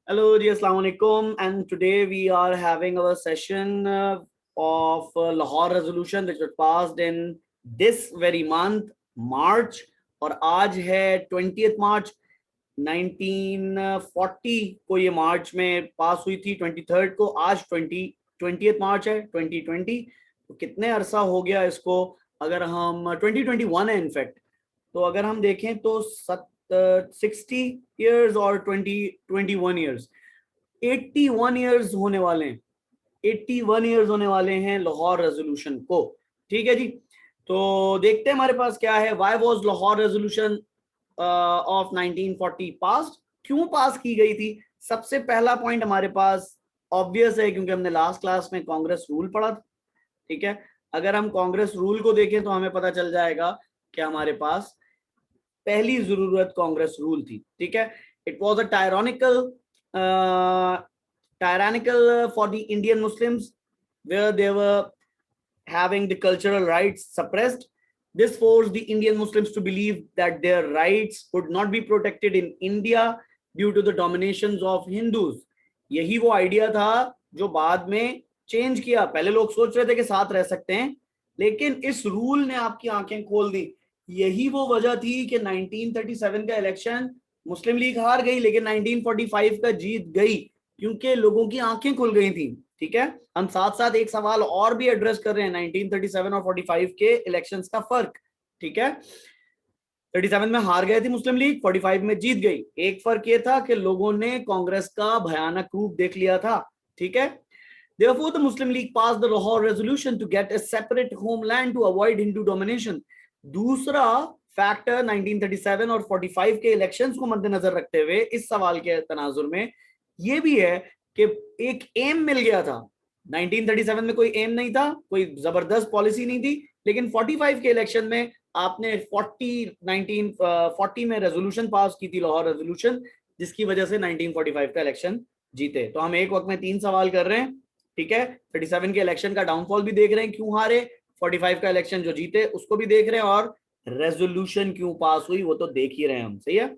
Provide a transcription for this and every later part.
Hello, ji, Assalamu alaikum. And today we are having our session of Lahore Resolution, which was passed in this very month, March. और आज है 20th मार्च 1940 को ये मार्च में पास हुई थी, 23rd को। आज 20th मार्च है 2020। तो कितने अरसा हो गया इसको? अगर हम 2021 है इनफैक्ट, तो अगर हम देखें तो 60 ईयर्स और 21 ईयर्स, 81 ईयर्स होने वाले हैं। 81 ईयर्स होने वाले हैं लाहौर रेजोल्यूशन को। ठीक है जी, तो देखते हैं हमारे पास क्या है। Why was Lahore resolution of 1940 पास? क्यों पास की गई थी? सबसे पहला पॉइंट हमारे पास ऑब्वियस है, क्योंकि हमने लास्ट क्लास में कांग्रेस रूल पढ़ा था। ठीक है, अगर हम कांग्रेस रूल को देखें तो हमें पता चल जाएगा कि हमारे पास पहली जरूरत कांग्रेस रूल थी। ठीक है, it was a tyrannical for the Indian Muslims, where they were having the cultural rights suppressed. This forced the Indian Muslims to believe that their rights would not be protected in India due to the dominations of Hindus. यही वो idea था जो बाद में change किया। पहले लोग सोच रहे थे कि साथ रह सकते हैं, लेकिन इस रूल ने आपकी आंखें खोल दी। यही वो वजह थी कि 1937 का इलेक्शन मुस्लिम लीग हार गई, लेकिन 1945 का जीत गई, क्योंकि लोगों की आंखें खुल गई थी। ठीक है, हम साथ साथ एक सवाल और भी एड्रेस कर रहे हैं, 1937 और 45 के इलेक्शंस का फर्क। ठीक है, 37 में हार गए थे मुस्लिम लीग, 45 में जीत गई। एक फर्क ये था कि लोगों ने कांग्रेस का भयानक रूप देख लिया था। ठीक है, therefore the Muslim League passed the Lahore resolution to get a separate homeland to avoid Hindu domination. दूसरा फैक्टर 1937 और 45 के इलेक्शंस को मद्देनजर रखते हुए इस सवाल के तनाजुर में ये भी है कि एक एम मिल गया था। 1937 में कोई एम नहीं था, कोई जबरदस्त पॉलिसी नहीं थी, लेकिन 45 के इलेक्शन में आपने 1940 में रेजोल्यूशन पास की थी, लाहौर रेजोल्यूशन, जिसकी वजह से 1945 का इलेक्शन जीते। तो हम एक वक्त में 3 सवाल कर रहे हैं। ठीक है, 37 के इलेक्शन का डाउनफॉल भी देख रहे हैं, क्यों हारे, 45 का इलेक्शन जो जीते उसको भी देख रहे हैं, और रेजोल्यूशन क्यों पास हुई वो तो देख ही रहे हैं हम। सही है।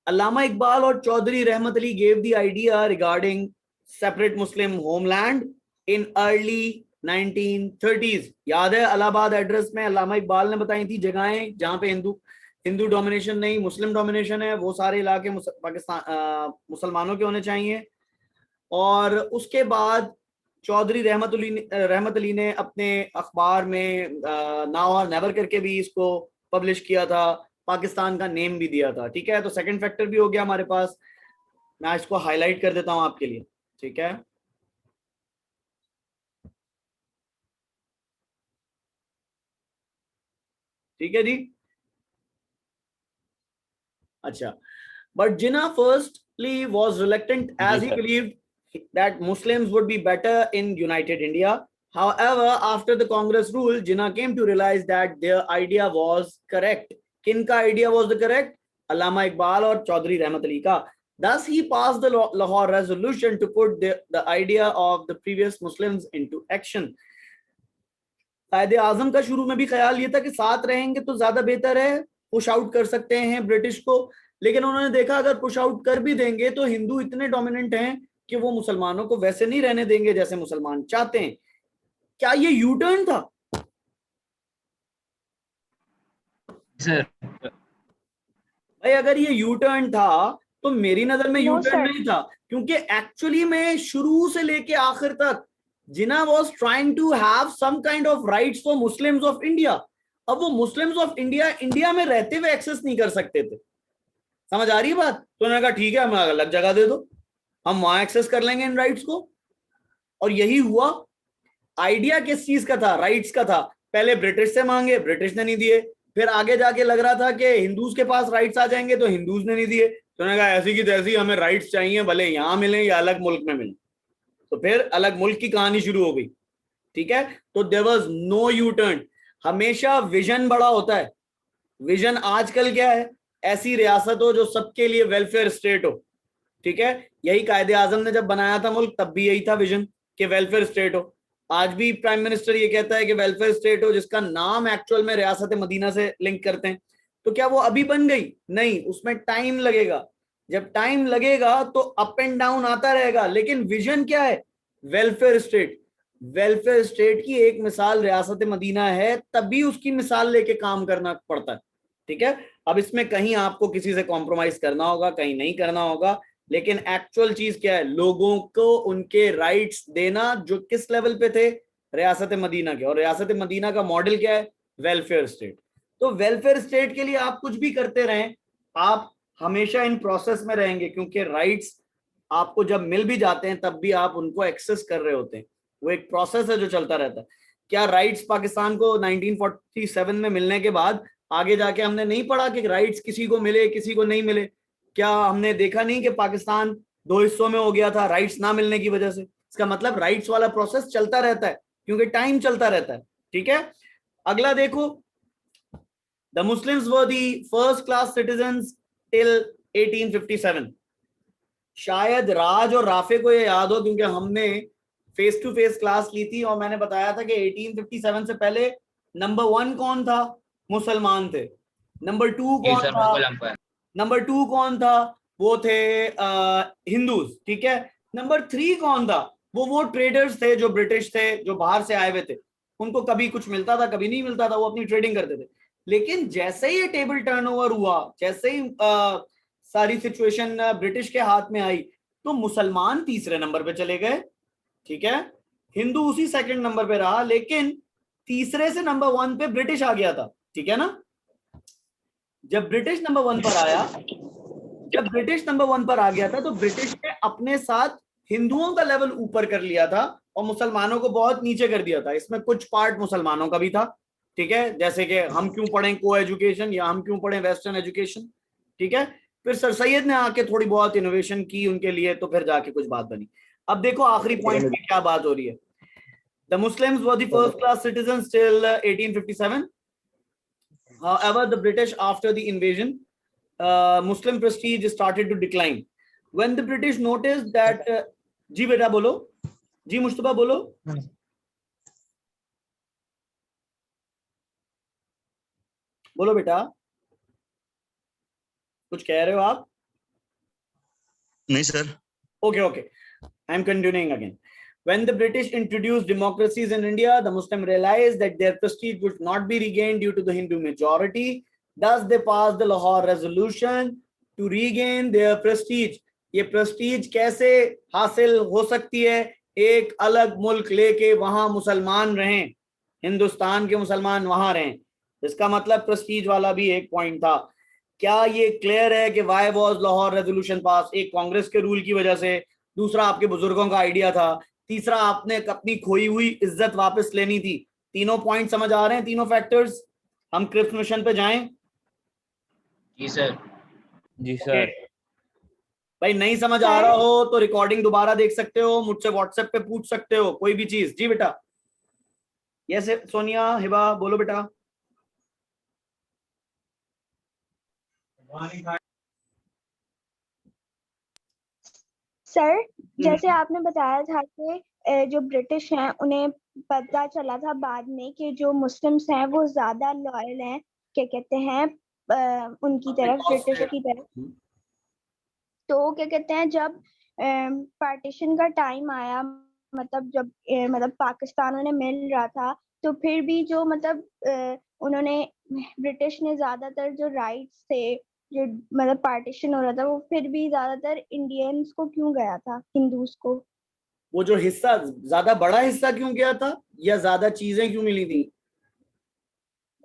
अल्लामा इकबाल और चौधरी रहमत Ali gave the idea regarding separate Muslim homeland in early 1930s। याद है, इलाहाबाद एड्रेस में अल्लामा इकबाल ने बताई थी जगहें जहां पे हिंदू डोमिनेशन नहीं, मुस्लिम डोमिनेशन है, वो सारे इलाके पाकिस्तान मुसलमानों के होने चाहिए। और उसके बाद चौधरी रहमत अली ने अपने अखबार में नाउ और नेवर करके भी इसको पब्लिश किया था, पाकिस्तान का नेम भी दिया था। ठीक है, तो सेकंड फैक्टर भी हो गया हमारे पास। मैं इसको हाईलाइट कर देता हूं आपके लिए। ठीक है, ठीक है जी। अच्छा, but Jinnah firstly was reluctant जी as he sir. believed that Muslims would be better in united India. However, after the Congress rule, Jinnah came to realize that their idea was correct. Kinka idea was the correct? Allama Iqbal और चौधरी रहमत अली का। Thus, he passed the Lahore resolution to put the idea of the previous Muslims into action. कायदे आजम का शुरू में भी ख्याल ये था कि साथ रहेंगे तो ज्यादा बेहतर है, पुश आउट कर सकते हैं ब्रिटिश को, लेकिन उन्होंने देखा अगर पुश आउट कर भी देंगे तो हिंदू इतने डोमिनेंट हैं कि वो मुसलमानों को वैसे नहीं रहने देंगे जैसे मुसलमान चाहते हैं। क्या ये यू टर्न था? सर भाई अगर ये यू टर्न था तो मेरी नजर में यू नो टर्न सर। नहीं था, क्योंकि एक्चुअली में शुरू से लेके आखिर तक Jinnah was trying to have some kind of rights for Muslims of India. अब वो मुस्लिम्स ऑफ इंडिया इंडिया में रहते हुए एक्सेस नहीं कर सकते थे। समझ आ रही है बात? तो उन्होंने कहा ठीक है, हमें अलग जगह दे दो, हम वहां एक्सेस कर लेंगे इन राइट्स को। और यही हुआ। आइडिया किस चीज का था? राइट्स का था। पहले ब्रिटिश से मांगे, ब्रिटिश ने नहीं दिए। फिर आगे जाके लग रहा था कि हिंदूज के पास राइट्स आ जाएंगे, तो हिंदूज ने नहीं दिए। तो उन्होंने कहा ऐसी की तैसी हमें राइट्स चाहिए, भले यहां मिले या अलग मुल्क में मिले। तो फिर अलग मुल्क की कहानी शुरू हो गई। ठीक है, तो there was no U turn. हमेशा विजन बड़ा होता है। विजन आजकल क्या है? ऐसी रियासत हो जो सबके लिए वेलफेयर स्टेट हो। ठीक है, यही कायदे आजम ने जब बनाया था मुल्क, तब भी यही था विजन कि वेलफेयर स्टेट हो। आज भी प्राइम मिनिस्टर ये कहता है कि वेलफेयर स्टेट हो, जिसका नाम एक्चुअल में रियासत मदीना से लिंक करते हैं। तो क्या वो अभी बन गई? नहीं, उसमें टाइम लगेगा। जब टाइम लगेगा तो अप एंड डाउन आता रहेगा, लेकिन विजन क्या है? Welfare state. वेलफेयर स्टेट की एक मिसाल रियासत मदीना है, तभी उसकी मिसाल लेके काम करना पड़ता है। ठीक है, अब इसमें कहीं आपको किसी से कॉम्प्रोमाइज करना होगा, कहीं नहीं करना होगा, लेकिन एक्चुअल चीज क्या है? लोगों को उनके राइट्स देना जो किस लेवल पे थे? रियासत मदीना के। और रियासत मदीना का मॉडल क्या है? Welfare state. तो वेलफेयर स्टेट के लिए आप कुछ भी करते रहें, आप हमेशा इन प्रोसेस में रहेंगे, क्योंकि राइट्स आपको जब मिल भी जाते हैं तब भी आप उनको एक्सेस कर रहे होते हैं। वो एक प्रोसेस है जो चलता रहता है। क्या राइट्स पाकिस्तान को 1947 में मिलने के बाद आगे जाके हमने नहीं पढ़ा कि राइट्स किसी को मिले किसी को नहीं मिले? क्या हमने देखा नहीं कि पाकिस्तान दो हिस्सों में हो गया था राइट्स ना मिलने की वजह से? इसका मतलब राइट्स वाला प्रोसेस चलता रहता है, क्योंकि टाइम चलता रहता है। ठीक है, अगला देखो, the Muslims were the first class citizens till 1857। शायद राज और राफे को ये याद हो, क्योंकि हमने फेस टू फेस क्लास ली थी और मैंने बताया था कि 1857 से पहले नंबर 1 कौन था? मुसलमान थे। नंबर 2 जी कौन सर, था? मुगल एम्पायर। नंबर 2 कौन था? वो थे हिंदूज। ठीक है, नंबर 3 कौन था? वो ट्रेडर्स थे जो ब्रिटिश थे, जो बाहर से आए हुए थे। उनको कभी कुछ मिलता था, कभी नहीं मिलता था, वो अपनी ट्रेडिंग करते थे। लेकिन जैसे ही ये टेबल टर्नओवर हुआ, जैसे ही सारी सिचुएशन ब्रिटिश के हाथ में आई, तो मुसलमान तीसरे नंबर पे चले गए। ठीक है, हिंदू उसी सेकंड नंबर पे रहा, लेकिन तीसरे से नंबर 1 पे ब्रिटिश आ गया था। ठीक है ना? जब ब्रिटिश नंबर 1 पर आया, जब ब्रिटिश नंबर 1 पर आ गया था, तो ब्रिटिश ने अपने साथ हिंदुओं का लेवल ऊपर कर लिया था और मुसलमानों को बहुत नीचे कर दिया था। इसमें कुछ पार्ट मुसलमानों का भी था। ठीक है, जैसे कि हम क्यों पढ़ें को एजुकेशन, या हम क्यों पढ़ें वेस्टर्न एजुकेशन। ठीक है, फिर सर सैयद ने आके थोड़ी बहुत इनोवेशन की उनके लिए, तो फिर जाके कुछ बात बनी। अब देखो आखिरी पॉइंट में क्या बात हो रही है। The Muslims were the first class citizens till 1857. However, the British, after the invasion, Muslim prestige started to decline. When the British noticed that, जी बेटा बोलो, जी मुस्तफा बोलो, बोलो बेटा, कुछ कह रहे हो आप? नहीं sir. Okay, okay. I'm continuing again. When the British introduced democracies in India, the Muslim realized that their prestige would not be regained due to the Hindu majority. Thus, they passed the Lahore Resolution to regain their prestige. ये Prestige कैसे हासिल हो सकती है? एक अलग मुल्क लेके वहां मुसलमान रहें, हिंदुस्तान के मुसलमान वहां रहें। इसका मतलब प्रेस्टीज वाला भी एक पॉइंट था। क्या ये क्लियर है कि why was Lahore resolution pass? एक कांग्रेस के रूल की वजह से, दूसरा आपके बुजुर्गों का आइडिया था, तीसरा आपने अपनी खोई हुई इज्जत वापस लेनी थी। तीनों पॉइंट समझ आ रहे हैं? तीनों फैक्टर्स। हम क्रिप्स मिशन पे जाएं? जी सर। जी ओके सर। भाई, नहीं समझ आ रहा हो तो रिकॉर्डिंग दोबारा देख सकते हो, मुझसे व्हाट्सएप पे पूछ सकते हो कोई भी चीज। जी बेटा। यस सोनिया, हिबा बोलो बेटा। सर, जैसे आपने बताया था कि जो ब्रिटिश हैं उन्हें पता चला था बाद में कि जो मुस्लिम्स हैं वो ज्यादा लॉयल हैं, क्या कहते हैं, उनकी तरफ, ब्रिटिश की तरफ। तो क्या कहते हैं, जब पार्टीशन का टाइम आया, मतलब जब मतलब पाकिस्तान उन्हें मिल रहा था, तो फिर भी जो मतलब उन्होंने, ब्रिटिश ने ज्यादातर जो राइट्स थे, जो मतलब पार्टीशन हो रहा था, वो फिर भी ज्यादातर इंडियंस को क्यों गया था, हिंदूज को? वो जो हिस्सा, ज्यादा बड़ा हिस्सा क्यों गया था, या ज्यादा चीजें क्यों मिली थी?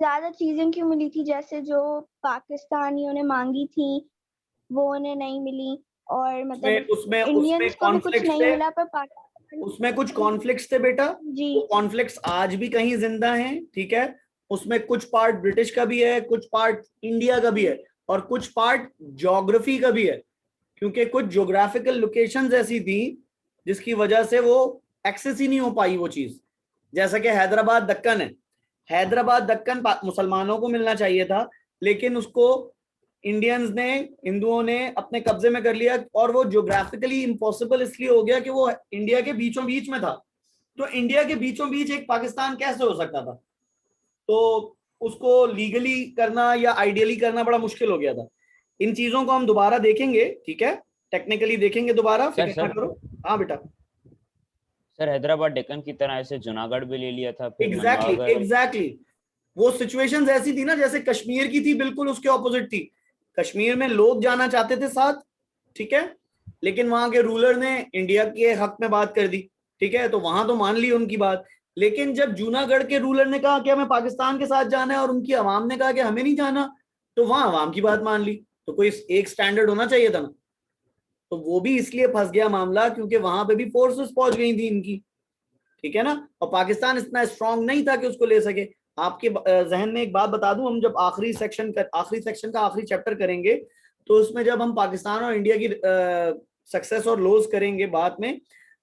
ज्यादा चीजें क्यों मिली थी? जैसे जो पाकिस्तानियों ने मांगी थी वो उन्हें नहीं मिली, और मतलब उसमें उसमें इंडियंस को भी कुछ कॉन्फ्लिक्ट नहीं थे, मिला, पर पाकिस्तान। उसमें कुछ कॉन्फ्लिक्ट्स थे बेटा। जी। वो कॉन्फ्लिक्ट्स आज भी कहीं जिंदा हैं। ठीक है, उसमें कुछ पार्ट ब्रिटिश का भी है, कुछ पार्ट इंडिया का भी है, और कुछ पार्ट ज्योग्राफी का भी है, क्योंकि कुछ ज्योग्राफिकल लोकेशंस ऐसी थी जिसकी वजह से वो एक्सेस ही नहीं हो पाई वो चीज। जैसा कि हैदराबाद दक्कन है, हैदराबाद दक्कन मुसलमानों को मिलना चाहिए था, लेकिन उसको इंडियंस ने, हिंदुओं ने अपने कब्जे में कर लिया, और वो ज्योग्राफिकली इम्पॉसिबल इसलिए हो गया कि वो इंडिया के बीचों बीच में था। तो इंडिया के बीचों बीच एक पाकिस्तान कैसे हो सकता था? तो उसको लीगली करना या आइडियली करना बड़ा मुश्किल हो गया था। इन चीजों को हम दोबारा देखेंगे, ठीक है, टेक्निकली देखेंगे दोबारा, फिक्र ना करो। हाँ बेटा, सर हैदराबाद डेक्कन की तरह ऐसे जूनागढ़ भी ले लिया था, फिर एग्जैक्टली मनवागर। एग्जैक्टली वो सिचुएशंस ऐसी थी ना जैसे कश्मीर की थी, बिल्कुल उसके ऑपोजिट थी। कश्मीर में लोग जाना चाहते थे साथ, ठीक है, लेकिन वहां के रूलर ने इंडिया के हक में बात कर दी, ठीक है, तो वहां तो मान ली उनकी बात। लेकिन जब जूनागढ़ के रूलर ने कहा कि हमें पाकिस्तान के साथ जाना है और उनकी आवाम ने कहा कि हमें नहीं जाना, तो वहां आवाम की बात मान ली। तो कोई एक स्टैंडर्ड होना चाहिए था ना। तो वो भी इसलिए फंस गया मामला क्योंकि वहां पे भी फोर्सेस पहुंच गई थी इनकी, ठीक है ना, और पाकिस्तान इतना स्ट्रांग नहीं था कि उसको ले सके। आपके जहन में एक बात बता दूं, हम जब आखिरी सेक्शन का आखिरी चैप्टर करेंगे, तो उसमें जब हम पाकिस्तान और इंडिया की सक्सेस और लॉस करेंगे बाद में,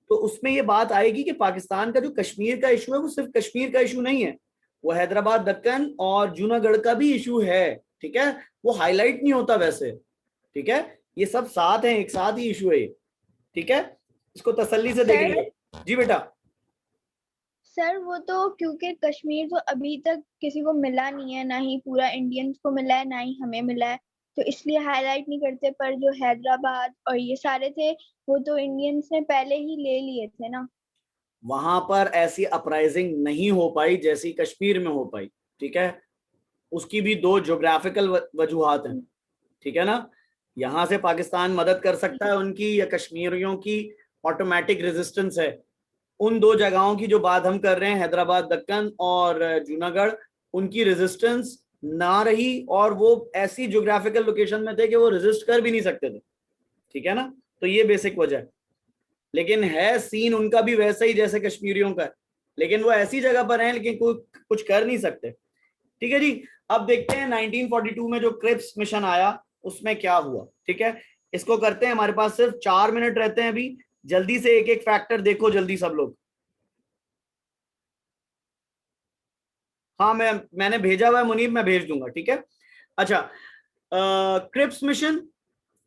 तो उसमें ये बात आएगी कि पाकिस्तान का जो कश्मीर का इशू है वो सिर्फ कश्मीर का इशू नहीं है, वो हैदराबाद दक्कन और जूनागढ़ का भी इशू है, ठीक है, वो हाईलाइट नहीं होता वैसे, ठीक है, ये सब साथ हैं, एक साथ ही इशू है ये, ठीक है, इसको तसल्ली से देख लीजिए। जी बेटा। सर वो तो क्योंकि कश्मीर तो अभी तक किसी को मिला नहीं है, ना ही पूरा इंडियंस को मिला है, ना ही हमें मिला है, तो इसलिए हाईलाइट नहीं करते। पर जो हैदराबाद और ये सारे थे वो तो इंडियंस ने पहले ही ले लिए थे ना। वहां पर ऐसी अपराइजिंग नहीं हो पाई जैसी कश्मीर में हो पाई, ठीक है, उसकी भी दो ज्योग्राफिकल वजूहात हैं, ठीक है ना। यहां से पाकिस्तान मदद कर सकता है उनकी, या कश्मीरियों की ऑटोमेटिक रेजिस्टेंस है। उन दो जगहों की जो बात हम कर रहे हैं, हैदराबाद दक्कन और जूनागढ़, उनकी रेजिस्टेंस ना रही, और वो ऐसी ज्योग्राफिकल लोकेशन में थे कि वो रेजिस्ट कर भी नहीं सकते थे, ठीक है ना। तो ये बेसिक वजह है। लेकिन है सीन उनका भी वैसा ही जैसे कश्मीरियों का है, लेकिन वो ऐसी जगह पर हैं लेकिन कोई कुछ कर नहीं सकते, ठीक है जी। अब देखते हैं 1942 में जो क्रिप्स मिशन आया उसमें क्या हुआ, ठीक है, इसको करते हैं। हमारे पास सिर्फ 4 मिनट रहते हैं अभी, जल्दी से एक एक फैक्टर देखो जल्दी सब लोग। हाँ मैंने भेजा हुआ है मुनीब, मैं भेज दूंगा, ठीक है। अच्छा, क्रिप्स मिशन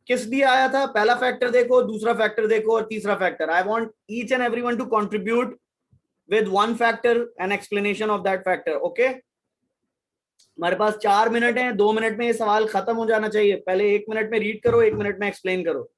किस लिए आया था, पहला फैक्टर देखो, दूसरा फैक्टर देखो और तीसरा factor. I want each and everyone to contribute with one factor and explanation of that factor, okay। हमारे पास 4 मिनट है, 2 मिनट में ये सवाल खत्म हो जाना चाहिए। पहले 1 मिनट में रीड करो, 1 मिनट में एक्सप्लेन करो।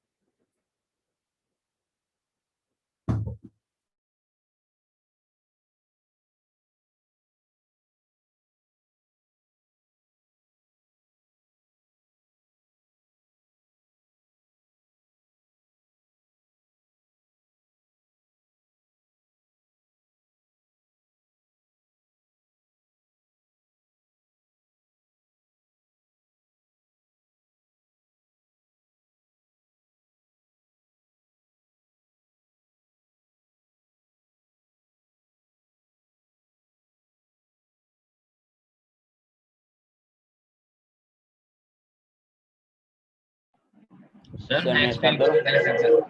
सर सर मैं मैं एक्सप्लेन स्टार्ट करूं? कर सकता हूं।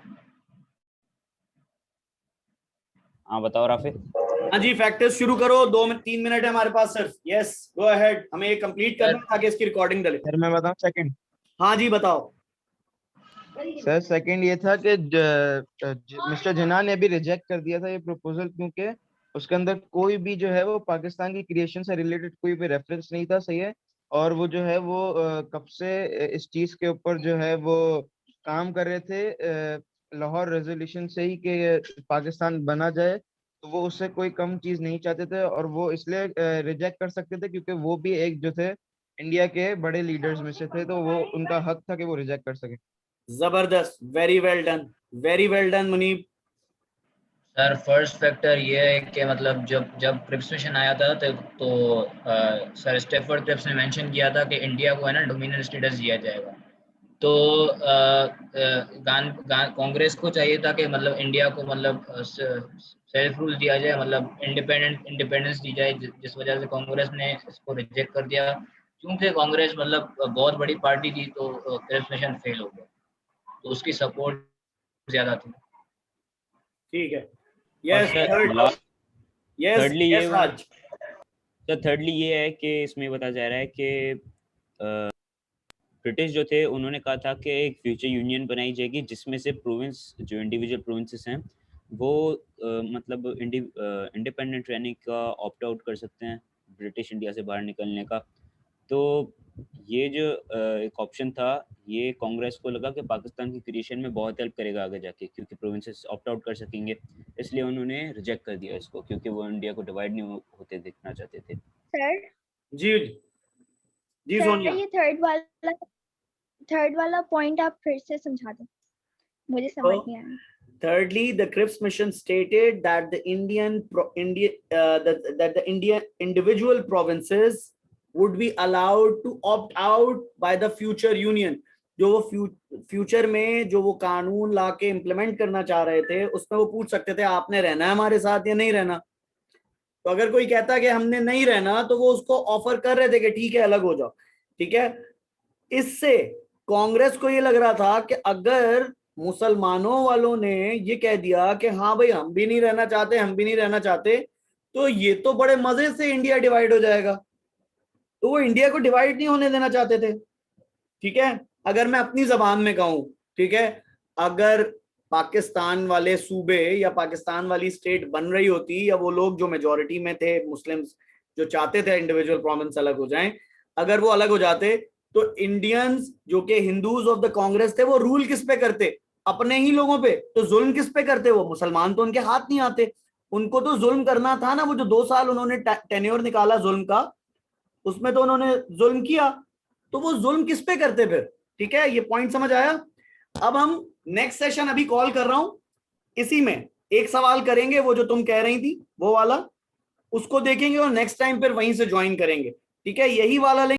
हाँ बताओ राफिक। हाँ जी, फैक्टर्स शुरू करो। 3 मिनट है हमारे पास सिर्फ। यस, गो अहेड, हमें ये कंप्लीट करना है ताकि इसकी रिकॉर्डिंग डले। सर मैं बताऊं सेकंड। हाँ जी बताओ। सर सेकंड ये था कि मिस्टर जिन्ना ने भी रिजेक्ट कर दिया था ये प्रपोजल, क्योंकि उसके अंदर कोई भी जो है वो पाकिस्तान की क्रिएशन से रिलेटेड कोई भी रेफरेंस नहीं था, सही है। और वो जो है वो कब से इस चीज के ऊपर जो है वो काम कर रहे थे, लाहौर रेजोल्यूशन से ही कि पाकिस्तान बना जाए, तो वो उससे कोई कम चीज नहीं चाहते थे, और वो इसलिए रिजेक्ट कर सकते थे क्योंकि वो भी एक जो थे इंडिया के बड़े लीडर्स में से थे, तो वो उनका हक था कि वो रिजेक्ट कर सके। जबरदस्त, very well done Munib. Sir first factor ये है कि मतलब जब जब क्रिप्स मिशन आया था तो सर स्टेफर्ड क्रिप्स ने मेंशन किया था कि इंडिया को है ना डोमिनेंट स्टेटस दिया जाएगा। तो कांग्रेस को चाहिए था कि मतलब इंडिया को मतलब सेल्फ रूल दिया जाए, मतलब इंडिपेंडेंस दी जाए, जिस वजह से कांग्रेस ने इसको रिजेक्ट कर दिया। क्योंकि कांग्रेस मतलब बहुत बड़ी पार्टी थी, तो क्रिप्स मिशन फेल हो गया, तो उसकी सपोर्ट ज्यादा थी। ठीक है। और yes sir third, yes thirdly ये यस राज। सर थर्डली ये है कि इसमें बताया जा रहा है कि ब्रिटिश जो थे उन्होंने कहा था कि एक फ्यूचर यूनियन बनाई जाएगी जिसमें से प्रोविंस जो इंडिविजुअल प्रोविंसेस हैं वो मतलब इंडिपेंडेंट रहने का ऑप्ट आउट कर सकते हैं ब्रिटिश इंडिया से बाहर निकलने का। तो ये जो एक ऑप्शन था, ये कांग्रेस को लगा कि पाकिस्तान की क्रिएशन में बहुत हेल्प करेगा आगे जाके, क्योंकि प्रोविंसेस ऑप्ट आउट कर सकेंगे, इसलिए उन्होंने रिजेक्ट कर दिया इसको, क्योंकि वो इंडिया को डिवाइड नहीं होते देखना चाहते थे। सर जी जी सर सोनिया, ये थर्ड वाला पॉइंट आप फिर से समझा दो, मुझे समझ तो नहीं आया। thirdly, the Cripps mission stated that the Indian individual provinces would be allowed to opt out by the future union. जो वो फ्यूचर में जो वो कानून ला के इम्प्लीमेंट करना चाह रहे थे, उसमें वो पूछ सकते थे आपने रहना है हमारे साथ या नहीं रहना। तो अगर कोई कहता कि हमने नहीं रहना, तो वो उसको ऑफर कर रहे थे कि ठीक है अलग हो जाओ, ठीक है। इससे कांग्रेस को ये लग रहा था कि अगर मुसलमानों वालों ने ये कह दिया कि हाँ भाई हम भी नहीं रहना चाहते, हम भी नहीं रहना चाहते, तो ये तो बड़े मजे से इंडिया डिवाइड हो जाएगा। तो वो इंडिया को डिवाइड नहीं होने देना चाहते थे, ठीक है। अगर मैं अपनी जबान में कहूं, ठीक है, अगर पाकिस्तान वाले सूबे या पाकिस्तान वाली स्टेट बन रही होती, या वो लोग जो मेजोरिटी में थे मुस्लिम्स जो चाहते थे इंडिविजुअल प्रोविंस अलग हो जाएं, अगर वो अलग हो जाते, तो इंडियंस जो कि हिंदूज ऑफ द कांग्रेस थे, वो रूल किस पे करते? अपने ही लोगों पे। तो जुल्म किस पे करते? वो मुसलमान तो उनके हाथ नहीं आते, उनको तो जुल्म करना था ना। वो जो 2 साल उन्होंने टेन्योर निकाला जुल्म का, उसमें तो उन्होंने जुल्म किया, तो वो जुल्म किस पे करते फिर? ठीक है, ये पॉइंट समझ आया। अब हम नेक्स्ट सेशन अभी कॉल कर रहा हूं, इसी में एक सवाल करेंगे, वो जो तुम कह रही थी वो वाला, उसको देखेंगे और नेक्स्ट टाइम फिर वहीं से ज्वाइन करेंगे, ठीक है। यही वाला